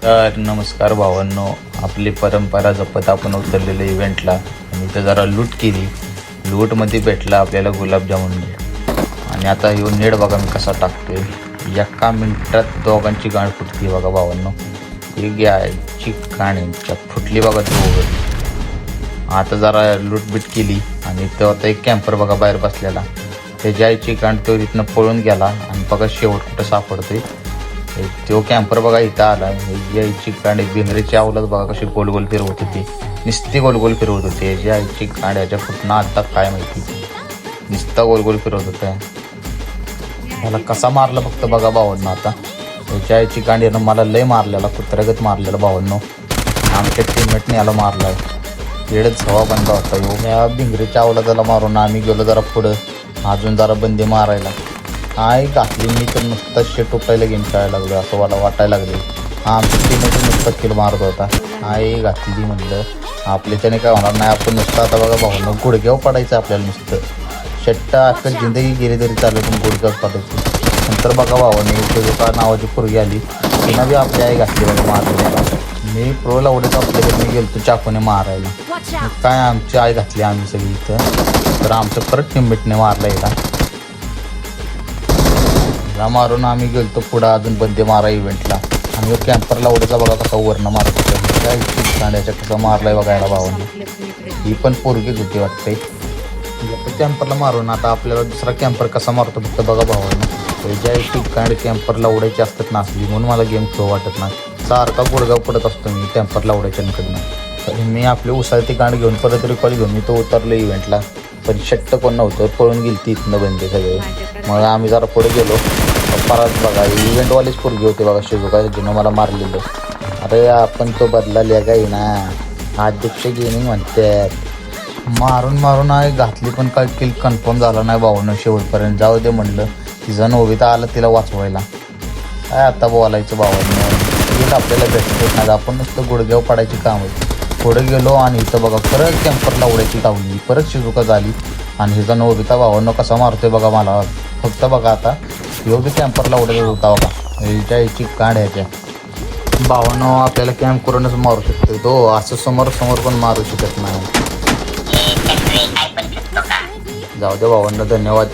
तर नमस्कार भावांनो, आपली परंपरा जपत आपण उतरलेलं इव्हेंटला आणि इथं जरा लूट केली. लूटमध्ये भेटला आपल्याला गुलाबजामुन आणि आता येऊन नेट बघा मी कसा टाकतोय. एका मिनिटात दोघांची गाण फुटली बघा भावांनो. ही घ्यायची गाण्यांच्या फुटली बघा दोघं. आता जरा लूटबीट केली आणि तो आता एक कॅम्पर बघा बाहेर बसलेला. त्याच्या आईची गाण तो तिथनं पळून गेला आणि बघा शेवट कुठं सापडतोय. तो कॅम्पर बघा इथं आला. यायची गाडी भिंगरीची आवलत बघा कशी गोल गोल फिरवत होती. नुसती गोल गोल फिरवत होती. याची आईची गाड्याच्या फुटणं आता काय माहिती. नुसता गोल गोल फिरवत होता. मला कसा मारला फक्त बघा भावांनो. आता याच्या आईची गाडीनं मला लय मारलेला, कुत्र्यागत मारलेला भावांनो. आमच्या टीममेटने याला मारलाय. वेळच हवा बंद होता. या भिंगरीच्या आवलादाला मारून आम्ही गेलो जरा पुढं, अजून जरा बंदी मारायला. आई घातली मी तर नुसतं शेट उपायला गेम खेळायला लागलो असं मला वाटायला लागले. आमच्या टीममध्ये नुसतं किल मारत होता. आई घातली म्हणलं आपल्याच्याने काय होणार नाही. आपण नुसतं आता बघा भावनं गुडघ्यावर पडायचं आपल्याला. नुसतं शेट्टा अख्खा जिंदगी गेली तरी चालेल पण गुडघ्यावर पडायचं. नंतर बघा भावाने का नावाची पोरगी आली, तिनं बी आपली आई घातली बघा मारायला. मी प्रोला उडत आपल्याकडे मी गेलो चाकूने मारायला. काय आमची आई घातली आम्ही सगळी इथं. तर आमचं परत टीममेटने मारला याला मारून आम्ही गेलतो पुढं अजून बंदे मारा इव्हेंटला. आणि कॅम्परला उडायचा बघा कसा वरनं मारत होता. काय कांड्याच्या कसा मारलाय बघायला भावाने. ही पण पोरगीच होती वाटते. कॅम्परला मारून आता आपल्याला दुसरा कॅम्पर कसा मारतो फक्त बघा भावाने. ज्या कांड कॅम्परला उडायची असतात नासली म्हणून मला गेम खेळ वाटत नाही. सारखा गुडगाव पडत असतो मी कॅम्परला उडायच्याकडनं. तरी मी आपली उसाळती कांड घेऊन परत रिकॉल घेऊन मी तो उतरलो इव्हेंटला. पण शट्ट कोण नव्हतं, पळून गेली ती इथनं बंदे सगळे. मग आम्ही जरा पुढे गेलो. परत बघा इव्हेंटवालीच पोरगी होते बघा शिजू जिनं मला मारलेलं. अरे आपण तो बदला काही ना अध्यक्ष गेमिंग म्हणतात. मारून मारून आहे घातली पण काय किल कन्फर्म झाला नाही भावनं शेवटपर्यंत. जाऊ दे म्हणलं. तिचा नोविता आलं तिला वाचवायला. काय आता बोलायचं भावानं. किल आपल्याला भेटतच नाही. आपण नुसतं गुडघ्यावर पडायची काम आहे. पुढे गेलो आणि इथं बघा परत कॅम्परला उडायची टावली. परत शिजुका झाली आणि हिचा नोबिता भावांनो कसा मारतोय बघा मला. फक्त बघा आता योगी कॅम्परला उडायचा होता बघा. ह्याच्या याची काढ ह्याच्या भावांनो आपल्याला कॅम्प करूनच मारू शकतो तो. असं समोर समोर पण मारू शकत नाही. जाऊ दे भावांनो, धन्यवाद.